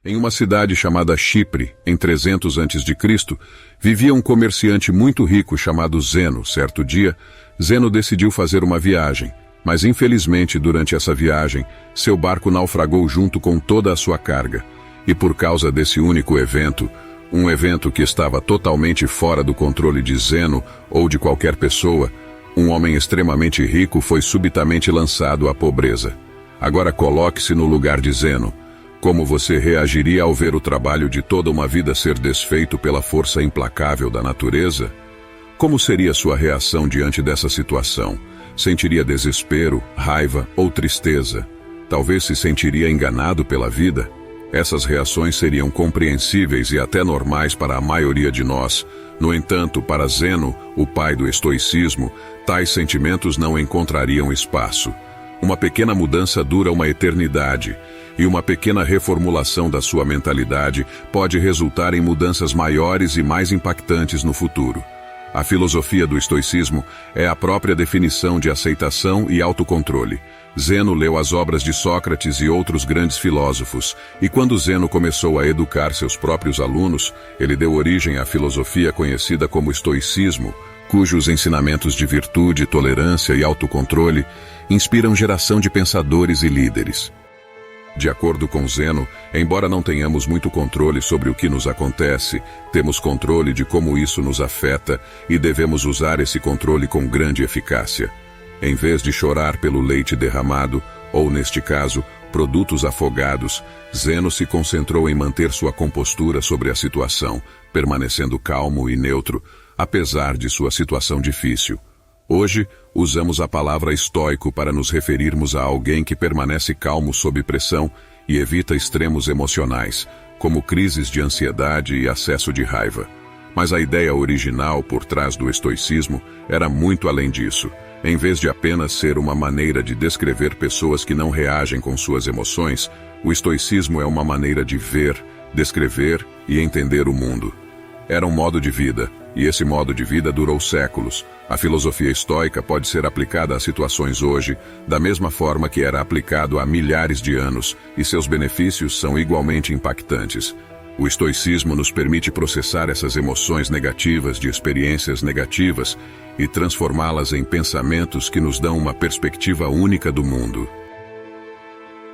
Em uma cidade chamada Chipre, em 300 a.C., vivia um comerciante muito rico chamado Zeno. Certo dia, Zeno decidiu fazer uma viagem, mas infelizmente durante essa viagem, seu barco naufragou junto com toda a sua carga. E por causa desse único evento, um evento que estava totalmente fora do controle de Zeno ou de qualquer pessoa, um homem extremamente rico foi subitamente lançado à pobreza. Agora coloque-se no lugar de Zeno. Como você reagiria ao ver o trabalho de toda uma vida ser desfeito pela força implacável da natureza? Como seria sua reação diante dessa situação? Sentiria desespero, raiva ou tristeza? Talvez se sentiria enganado pela vida? Essas reações seriam compreensíveis e até normais para a maioria de nós. No entanto, para Zeno, o pai do estoicismo, tais sentimentos não encontrariam espaço. Uma pequena mudança dura uma eternidade, e uma pequena reformulação da sua mentalidade pode resultar em mudanças maiores e mais impactantes no futuro. A filosofia do estoicismo é a própria definição de aceitação e autocontrole. Zeno leu as obras de Sócrates e outros grandes filósofos, e quando Zeno começou a educar seus próprios alunos, ele deu origem à filosofia conhecida como estoicismo, cujos ensinamentos de virtude, tolerância e autocontrole inspiram geração de pensadores e líderes. De acordo com Zeno, embora não tenhamos muito controle sobre o que nos acontece, temos controle de como isso nos afeta e devemos usar esse controle com grande eficácia. Em vez de chorar pelo leite derramado, ou neste caso, produtos afogados, Zeno se concentrou em manter sua compostura sobre a situação, permanecendo calmo e neutro, apesar de sua situação difícil. Hoje, usamos a palavra estoico para nos referirmos a alguém que permanece calmo sob pressão e evita extremos emocionais, como crises de ansiedade e acesso de raiva. Mas a ideia original por trás do estoicismo era muito além disso. Em vez de apenas ser uma maneira de descrever pessoas que não reagem com suas emoções, o estoicismo é uma maneira de ver, descrever e entender o mundo. Era um modo de vida, e esse modo de vida durou séculos. A filosofia estoica pode ser aplicada a situações hoje, da mesma forma que era aplicado há milhares de anos, e seus benefícios são igualmente impactantes. O estoicismo nos permite processar essas emoções negativas de experiências negativas e transformá-las em pensamentos que nos dão uma perspectiva única do mundo.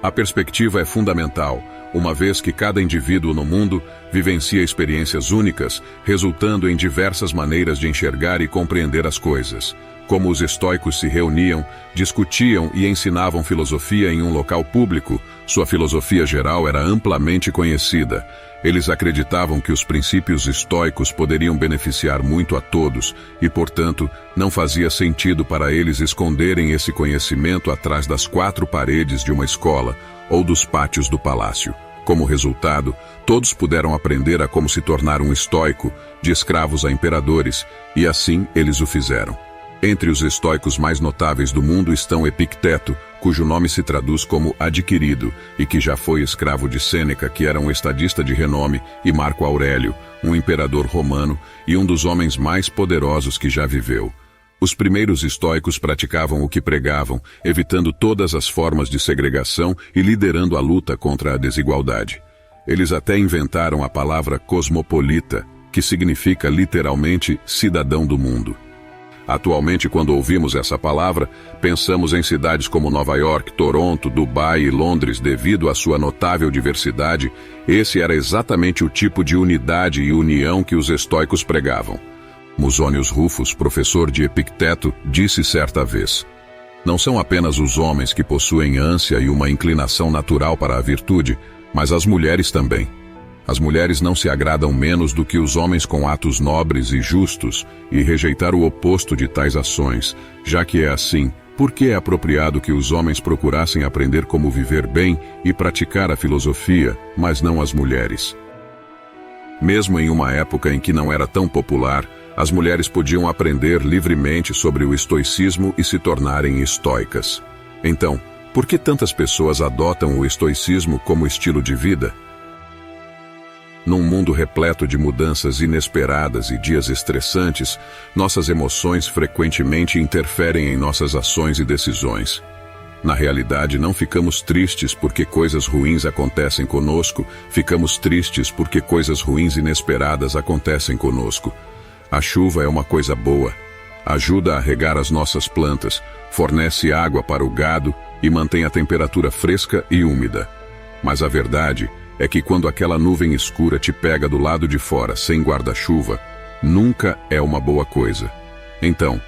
A perspectiva é fundamental, uma vez que cada indivíduo no mundo vivencia experiências únicas, resultando em diversas maneiras de enxergar e compreender as coisas. Como os estoicos se reuniam, discutiam e ensinavam filosofia em um local público, sua filosofia geral era amplamente conhecida. Eles acreditavam que os princípios estoicos poderiam beneficiar muito a todos e, portanto, não fazia sentido para eles esconderem esse conhecimento atrás das quatro paredes de uma escola ou dos pátios do palácio. Como resultado, todos puderam aprender a como se tornar um estoico, de escravos a imperadores, e assim eles o fizeram. Entre os estoicos mais notáveis do mundo estão Epicteto, cujo nome se traduz como adquirido, e que já foi escravo de Sêneca, que era um estadista de renome, e Marco Aurélio, um imperador romano e um dos homens mais poderosos que já viveu. Os primeiros estoicos praticavam o que pregavam, evitando todas as formas de segregação e liderando a luta contra a desigualdade. Eles até inventaram a palavra cosmopolita, que significa literalmente cidadão do mundo. Atualmente, quando ouvimos essa palavra, pensamos em cidades como Nova York, Toronto, Dubai e Londres devido à sua notável diversidade. Esse era exatamente o tipo de unidade e união que os estoicos pregavam. Musonius Rufus, professor de Epicteto, disse certa vez: "Não são apenas os homens que possuem ânsia e uma inclinação natural para a virtude, mas as mulheres também. As mulheres não se agradam menos do que os homens com atos nobres e justos, e rejeitar o oposto de tais ações. Já que é assim, por que é apropriado que os homens procurassem aprender como viver bem e praticar a filosofia, mas não as mulheres?" Mesmo em uma época em que não era tão popular, as mulheres podiam aprender livremente sobre o estoicismo e se tornarem estoicas. Então, por que tantas pessoas adotam o estoicismo como estilo de vida? Num mundo repleto de mudanças inesperadas e dias estressantes, nossas emoções frequentemente interferem em nossas ações e decisões. Na realidade, não ficamos tristes porque coisas ruins acontecem conosco, ficamos tristes porque coisas ruins inesperadas acontecem conosco. A chuva é uma coisa boa. Ajuda a regar as nossas plantas, fornece água para o gado e mantém a temperatura fresca e úmida. Mas a verdade é que quando aquela nuvem escura te pega do lado de fora sem guarda-chuva, nunca é uma boa coisa. Então,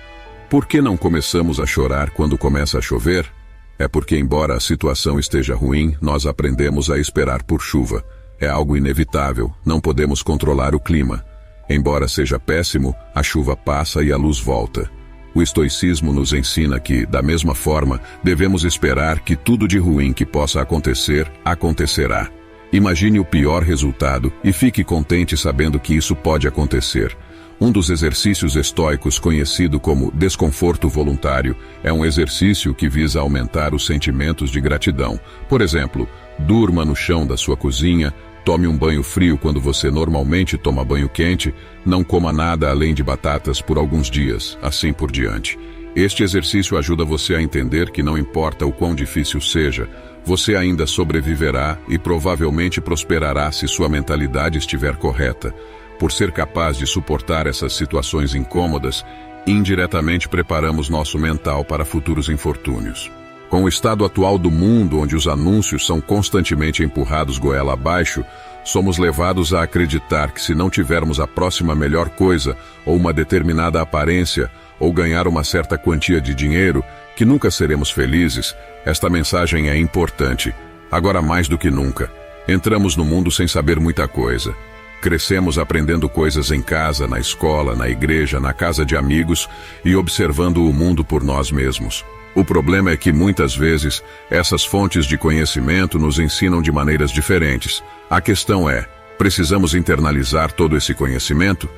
por que não começamos a chorar quando começa a chover? É porque, embora a situação esteja ruim, nós aprendemos a esperar por chuva. É algo inevitável, não podemos controlar o clima. Embora seja péssimo, a chuva passa e a luz volta. O estoicismo nos ensina que, da mesma forma, devemos esperar que tudo de ruim que possa acontecer, acontecerá. Imagine o pior resultado e fique contente sabendo que isso pode acontecer. Um dos exercícios estoicos conhecido como desconforto voluntário é um exercício que visa aumentar os sentimentos de gratidão. Por exemplo, durma no chão da sua cozinha, tome um banho frio quando você normalmente toma banho quente, não coma nada além de batatas por alguns dias, assim por diante. Este exercício ajuda você a entender que não importa o quão difícil seja, você ainda sobreviverá e provavelmente prosperará se sua mentalidade estiver correta. Por ser capaz de suportar essas situações incômodas, indiretamente preparamos nosso mental para futuros infortúnios. Com o estado atual do mundo, onde os anúncios são constantemente empurrados goela abaixo, somos levados a acreditar que se não tivermos a próxima melhor coisa, ou uma determinada aparência, ou ganhar uma certa quantia de dinheiro, que nunca seremos felizes. Esta mensagem é importante. Agora mais do que nunca. Entramos no mundo sem saber muita coisa. Crescemos aprendendo coisas em casa, na escola, na igreja, na casa de amigos e observando o mundo por nós mesmos. O problema é que muitas vezes essas fontes de conhecimento nos ensinam de maneiras diferentes. A questão é, precisamos internalizar todo esse conhecimento?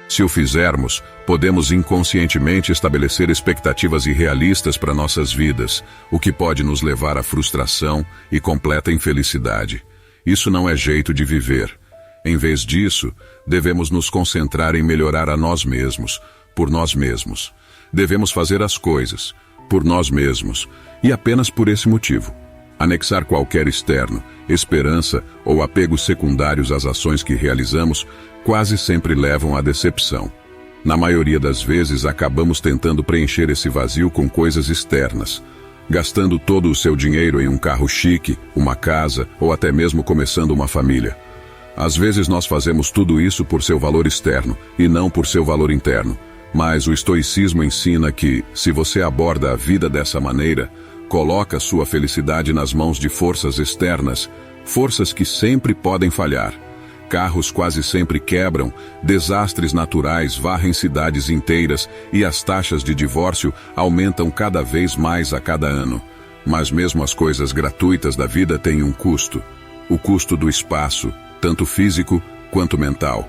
Se o fizermos, podemos inconscientemente estabelecer expectativas irrealistas para nossas vidas, o que pode nos levar à frustração e completa infelicidade. Isso não é jeito de viver. Em vez disso, devemos nos concentrar em melhorar a nós mesmos, por nós mesmos. Devemos fazer as coisas, por nós mesmos, e apenas por esse motivo. Anexar qualquer externo, esperança ou apegos secundários às ações que realizamos quase sempre levam à decepção. Na maioria das vezes, acabamos tentando preencher esse vazio com coisas externas, gastando todo o seu dinheiro em um carro chique, uma casa ou até mesmo começando uma família. Às vezes nós fazemos tudo isso por seu valor externo e não por seu valor interno. Mas o estoicismo ensina que, se você aborda a vida dessa maneira, coloca sua felicidade nas mãos de forças externas, forças que sempre podem falhar. Carros quase sempre quebram, desastres naturais varrem cidades inteiras e as taxas de divórcio aumentam cada vez mais a cada ano. Mas mesmo as coisas gratuitas da vida têm um custo. O custo do espaço, tanto físico quanto mental.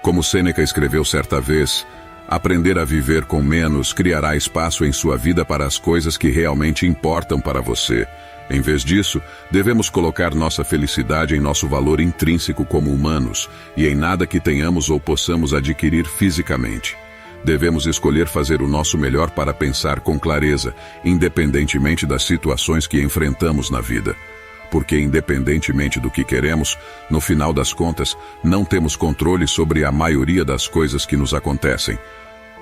Como Sêneca escreveu certa vez, aprender a viver com menos criará espaço em sua vida para as coisas que realmente importam para você. Em vez disso, devemos colocar nossa felicidade em nosso valor intrínseco como humanos e em nada que tenhamos ou possamos adquirir fisicamente. Devemos escolher fazer o nosso melhor para pensar com clareza, independentemente das situações que enfrentamos na vida. Porque, independentemente do que queremos, no final das contas, não temos controle sobre a maioria das coisas que nos acontecem.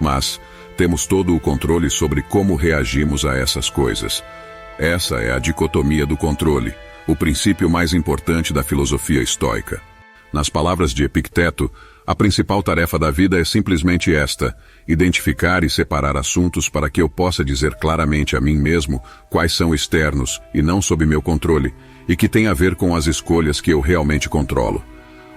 Mas temos todo o controle sobre como reagimos a essas coisas. Essa é a dicotomia do controle, o princípio mais importante da filosofia estoica. Nas palavras de Epicteto, a principal tarefa da vida é simplesmente esta: identificar e separar assuntos para que eu possa dizer claramente a mim mesmo quais são externos e não sob meu controle, e que tem a ver com as escolhas que eu realmente controlo.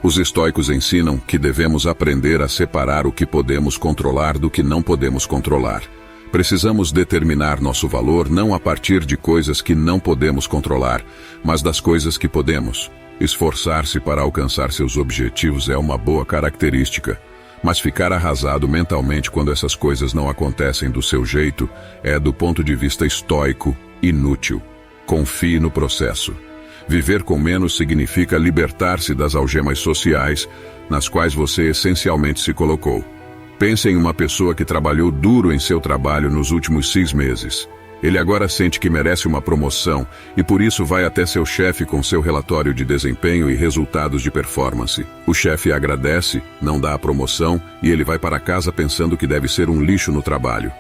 Os estoicos ensinam que devemos aprender a separar o que podemos controlar do que não podemos controlar. Precisamos determinar nosso valor não a partir de coisas que não podemos controlar, mas das coisas que podemos. Esforçar-se para alcançar seus objetivos é uma boa característica, mas ficar arrasado mentalmente quando essas coisas não acontecem do seu jeito é, do ponto de vista estoico, inútil. Confie no processo. Viver com menos significa libertar-se das algemas sociais nas quais você essencialmente se colocou. Pense em uma pessoa que trabalhou duro em seu trabalho nos últimos 6 meses. Ele agora sente que merece uma promoção e por isso vai até seu chefe com seu relatório de desempenho e resultados de performance. O chefe agradece, não dá a promoção e ele vai para casa pensando que deve ser um lixo no trabalho.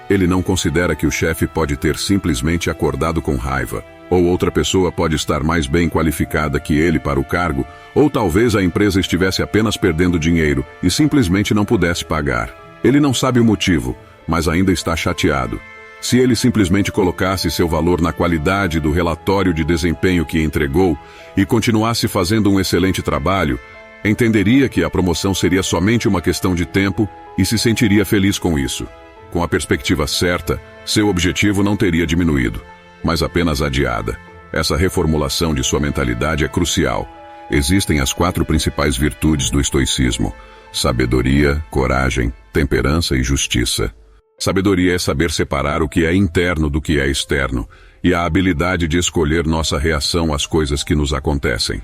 Ele não considera que o chefe pode ter simplesmente acordado com raiva, ou outra pessoa pode estar mais bem qualificada que ele para o cargo, ou talvez a empresa estivesse apenas perdendo dinheiro e simplesmente não pudesse pagar. Ele não sabe o motivo, mas ainda está chateado. Se ele simplesmente colocasse seu valor na qualidade do relatório de desempenho que entregou e continuasse fazendo um excelente trabalho, entenderia que a promoção seria somente uma questão de tempo e se sentiria feliz com isso. Com a perspectiva certa, seu objetivo não teria diminuído, mas apenas adiada. Essa reformulação de sua mentalidade é crucial. Existem as 4 principais virtudes do estoicismo: sabedoria, coragem, temperança e justiça. Sabedoria é saber separar o que é interno do que é externo, e a habilidade de escolher nossa reação às coisas que nos acontecem.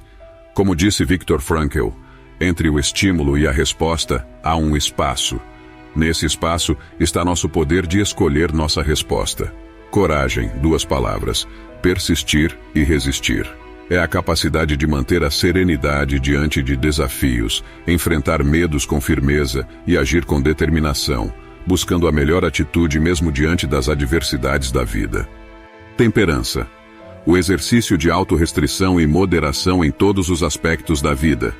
Como disse Viktor Frankl, entre o estímulo e a resposta há um espaço. Nesse espaço está nosso poder de escolher nossa resposta. Coragem, 2 palavras: persistir e resistir. É a capacidade de manter a serenidade diante de desafios, enfrentar medos com firmeza e agir com determinação, buscando a melhor atitude mesmo diante das adversidades da vida. Temperança. O exercício de autorrestrição e moderação em todos os aspectos da vida.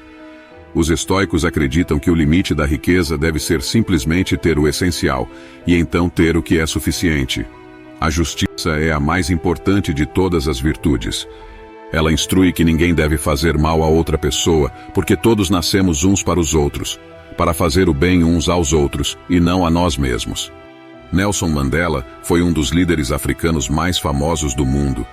Os estoicos acreditam que o limite da riqueza deve ser simplesmente ter o essencial, e então ter o que é suficiente. A justiça é a mais importante de todas as virtudes. Ela instrui que ninguém deve fazer mal a outra pessoa, porque todos nascemos uns para os outros, para fazer o bem uns aos outros, e não a nós mesmos. Nelson Mandela foi um dos líderes africanos mais famosos do mundo.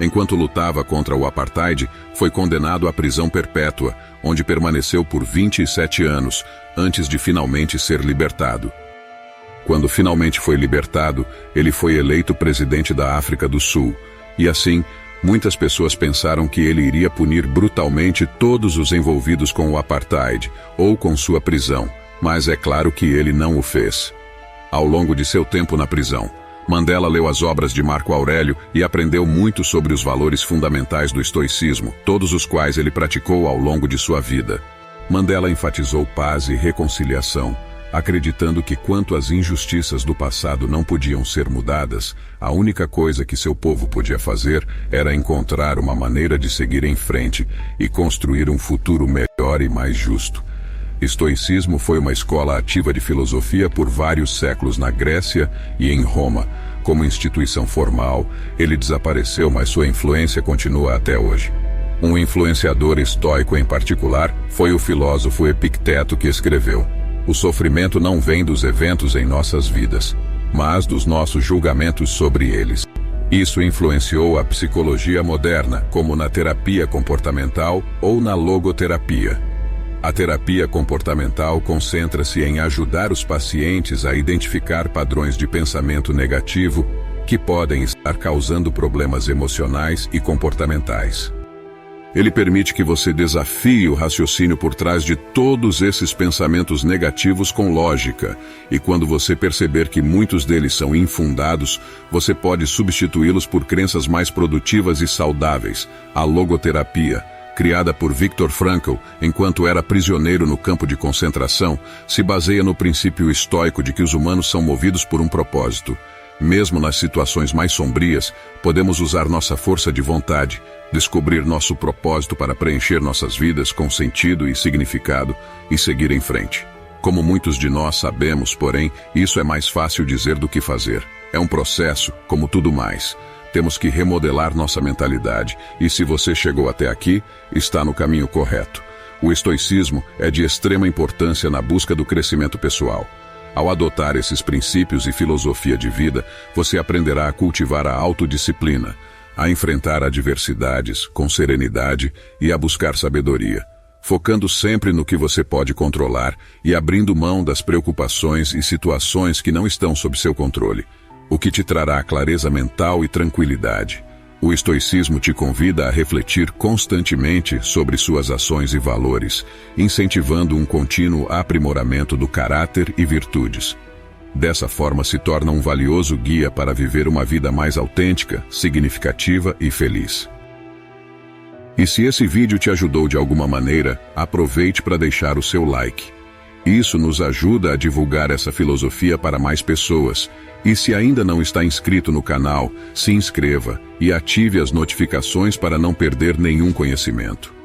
Enquanto lutava contra o apartheid, foi condenado à prisão perpétua, onde permaneceu por 27 anos, antes de finalmente ser libertado. Quando finalmente foi libertado, ele foi eleito presidente da África do Sul, e assim, muitas pessoas pensaram que ele iria punir brutalmente todos os envolvidos com o apartheid ou com sua prisão, mas é claro que ele não o fez. Ao longo de seu tempo na prisão, Mandela leu as obras de Marco Aurélio e aprendeu muito sobre os valores fundamentais do estoicismo, todos os quais ele praticou ao longo de sua vida. Mandela enfatizou paz e reconciliação, acreditando que quanto às injustiças do passado não podiam ser mudadas, a única coisa que seu povo podia fazer era encontrar uma maneira de seguir em frente e construir um futuro melhor e mais justo. Estoicismo foi uma escola ativa de filosofia por vários séculos na Grécia e em Roma. Como instituição formal, ele desapareceu, mas sua influência continua até hoje. Um influenciador estoico em particular foi o filósofo Epicteto, que escreveu: "O sofrimento não vem dos eventos em nossas vidas, mas dos nossos julgamentos sobre eles." Isso influenciou a psicologia moderna, como na terapia comportamental ou na logoterapia. A terapia comportamental concentra-se em ajudar os pacientes a identificar padrões de pensamento negativo que podem estar causando problemas emocionais e comportamentais. Ele permite que você desafie o raciocínio por trás de todos esses pensamentos negativos com lógica, e quando você perceber que muitos deles são infundados, você pode substituí-los por crenças mais produtivas e saudáveis. A logoterapia, criada por Viktor Frankl enquanto era prisioneiro no campo de concentração, se baseia no princípio estoico de que os humanos são movidos por um propósito. Mesmo nas situações mais sombrias, podemos usar nossa força de vontade, descobrir nosso propósito para preencher nossas vidas com sentido e significado e seguir em frente. Como muitos de nós sabemos, porém, isso é mais fácil dizer do que fazer. É um processo, como tudo mais. Temos que remodelar nossa mentalidade, e se você chegou até aqui, está no caminho correto. O estoicismo é de extrema importância na busca do crescimento pessoal. Ao adotar esses princípios e filosofia de vida, você aprenderá a cultivar a autodisciplina, a enfrentar adversidades com serenidade e a buscar sabedoria, focando sempre no que você pode controlar e abrindo mão das preocupações e situações que não estão sob seu controle, o que te trará clareza mental e tranquilidade. O estoicismo te convida a refletir constantemente sobre suas ações e valores, incentivando um contínuo aprimoramento do caráter e virtudes. Dessa forma se torna um valioso guia para viver uma vida mais autêntica, significativa e feliz. E se esse vídeo te ajudou de alguma maneira, aproveite para deixar o seu like. Isso nos ajuda a divulgar essa filosofia para mais pessoas. E se ainda não está inscrito no canal, se inscreva e ative as notificações para não perder nenhum conhecimento.